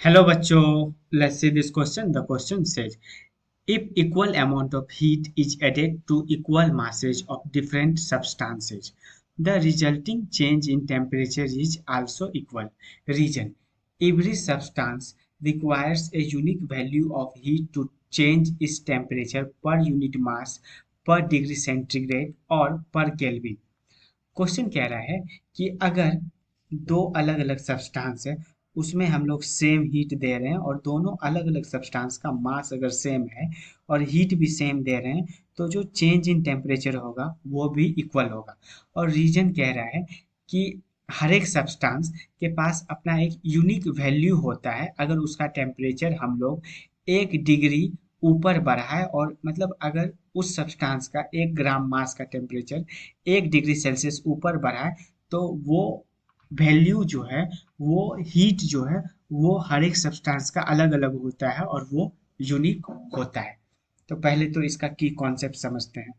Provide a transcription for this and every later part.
Hello bachcho, let's see this question. The question says, if equal amount of heat is added to equal masses of different substances, the resulting change in temperature is also equal. Reason: every substance requires a unique value of heat to change its temperature per unit mass, per degree centigrade or per Kelvin. Question कह रहा है कि अगर दो अलग अलग substance है, उसमें हम लोग सेम हीट दे रहे हैं और दोनों अलग अलग सब्सटेंस का मास अगर सेम है और हीट भी सेम दे रहे हैं, तो जो चेंज इन टेम्परेचर होगा वो भी इक्वल होगा। और रीजन कह रहा है कि हर एक सब्सटेंस के पास अपना एक यूनिक वैल्यू होता है अगर उसका टेम्परेचर हम लोग 1 डिग्री ऊपर बढ़ा है, और मतलब अगर उस सब्सटेंस का 1 ग्राम मास का टेम्परेचर 1 डिग्री सेल्सियस ऊपर बढ़ा है, तो वो वैल्यू जो है, वो हीट जो है, वो हर एक सब्सटेंस का अलग अलग होता है और वो यूनिक होता है। तो पहले तो इसका की कॉन्सेप्ट समझते हैं।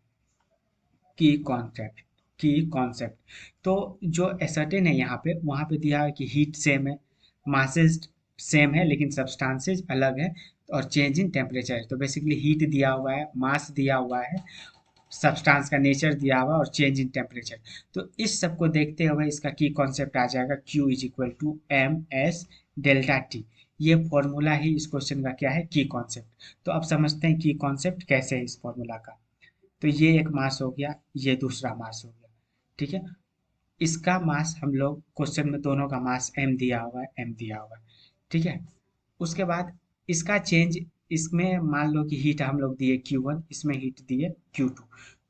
की कॉन्सेप्ट तो जो एसर्टेन है यहाँ पे, वहाँ पे दिया है कि हीट सेम है, मासेस सेम है, लेकिन सब्सटेंसेज अलग है और चेंज इन टेम्परेचर है। तो बेसिकली हीट दिया हुआ है, मास दिया हुआ है, सब्सटेंस का नेचर दिया हुआ और चेंज इन टेम्परेचर। तो इस सब को देखते हुए इसका की कॉन्सेप्ट आ जाएगा Q is equal to M S delta T. ये फॉर्मूला ही इस क्वेश्चन का क्या है, की कॉन्सेप्ट। तो अब समझते हैं की कॉन्सेप्ट कैसे है इस फॉर्मूला का। तो ये एक मास हो गया, ये दूसरा मास हो गया, ठीक है। इसका मास हम लोग क्वेश्चन में दोनों का मास m दिया हुआ है, m दिया हुआ है, ठीक है। उसके बाद इसका चेंज, इसमें मान लो कि हीट हम लोग दिए Q1, इसमें हीट दिए Q2।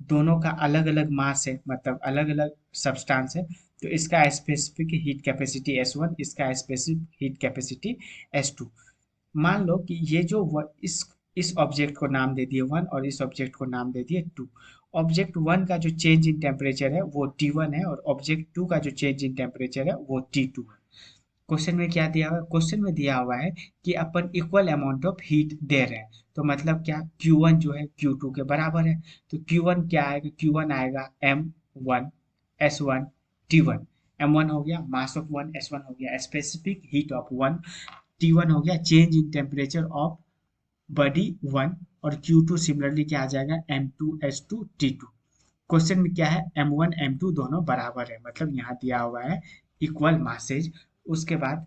दोनों का अलग अलग मास है, मतलब अलग अलग सब्सटेंस है। तो इसका स्पेसिफिक हीट कैपेसिटी S1, इसका स्पेसिफिक हीट कैपेसिटी S2। मान लो कि ये जो इस ऑब्जेक्ट को नाम दे दिए वन और इस ऑब्जेक्ट को नाम दे दिए टू। ऑब्जेक्ट वन का जो चेंज इन टेम्परेचर है वो T1 है, और ऑब्जेक्ट टू का जो चेंज इन टेम्परेचर है वो T2 है। क्वेश्चन में क्या दिया हुआ है, क्वेश्चन में दिया हुआ है कि अपन इक्वल अमाउंट ऑफ हीट दे रहे हैं। तो मतलब क्या, Q1 जो है Q2 के बराबर है। तो Q1 क्या आएगा, Q1 आएगा M1 S1 T1। M1 हो गया मास ऑफ वन, S1 हो गया specific heat of one, T1 हो गया change in temperature of body one, और Q2 सिमिलरली क्या आ जाएगा M2S2 T2। क्वेश्चन में क्या है, M1 M2 दोनों बराबर है, मतलब यहाँ दिया हुआ है इक्वल मासेज। उसके बाद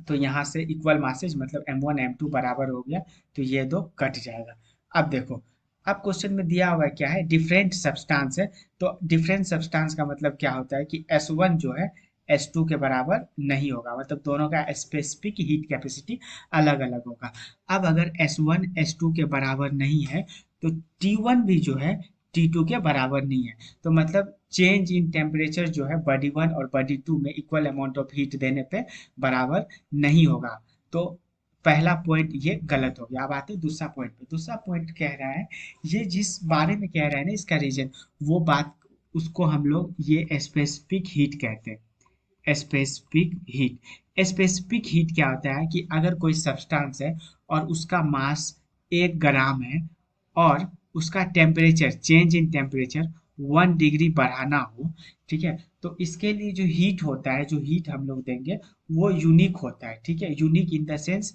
तो यहाँ से इक्वल मासेज मतलब M1 M2 बराबर हो गया, तो ये दो कट जाएगा। अब देखो, अब क्वेश्चन में दिया हुआ है क्या है, डिफरेंट सब्सटेंस है। तो डिफरेंट सब्सटेंस का मतलब क्या होता है कि S1 जो है S2 के बराबर नहीं होगा, मतलब दोनों का स्पेसिफिक हीट कैपेसिटी अलग अलग होगा। अब अगर S1 S2 के बराबर नहीं है, तो T1 भी जो है T2 के बराबर नहीं है। तो मतलब चेंज इन टेम्परेचर जो है बॉडी वन और बॉडी टू में इक्वल अमाउंट ऑफ हीट देने पे बराबर नहीं होगा। तो पहला पॉइंट ये गलत हो गया। अब आते हैं दूसरा पॉइंट पे। दूसरा पॉइंट कह रहा है, ये जिस बारे में कह रहा है ना इसका रीजन, वो बात, उसको हम लोग ये स्पेसिफिक हीट कहते हैं। स्पेसिफिक हीट, स्पेसिफिक हीट क्या होता है कि अगर कोई सब्सटेंस है और उसका मास 1 ग्राम है, और उसका temperature, change in temperature 1 degree बढ़ाना हो, ठीक है। तो इसके लिए जो हीट होता है, जो हीट हम लोग देंगे, वो यूनिक होता है, ठीक है। यूनिक इन द सेंस,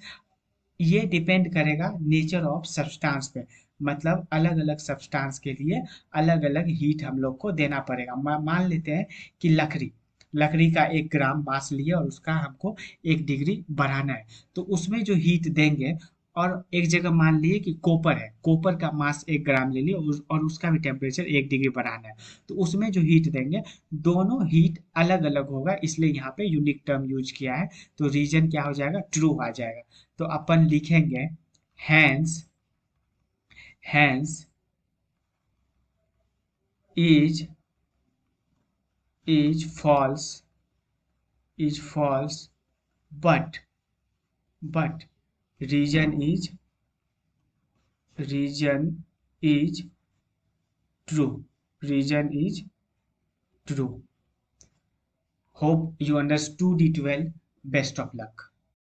ये डिपेंड करेगा नेचर ऑफ सब्सटेंस पे। मतलब अलग अलग सब्सटेंस के लिए अलग अलग हीट हम लोग को देना पड़ेगा। मान लेते हैं कि लकड़ी, लकड़ी का 1 ग्राम मास लिए और उसका हमको 1 डिग्री बढ़ाना है। तो उसमें जो हीट देंगे, और एक जगह मान लिए कि कॉपर है, कॉपर का मास 1 ग्राम ले लिए और उसका भी टेम्परेचर 1 डिग्री बढ़ाना है। तो उसमें जो हीट देंगे, दोनों हीट अलग अलग होगा, इसलिए यहाँ पे यूनिक टर्म यूज किया है। तो रीजन क्या हो जाएगा, ट्रू आ जाएगा। तो अपन लिखेंगे hence, hence is is false, is false, but but reason is true, reason is true. Hope you understood it well. Best of luck.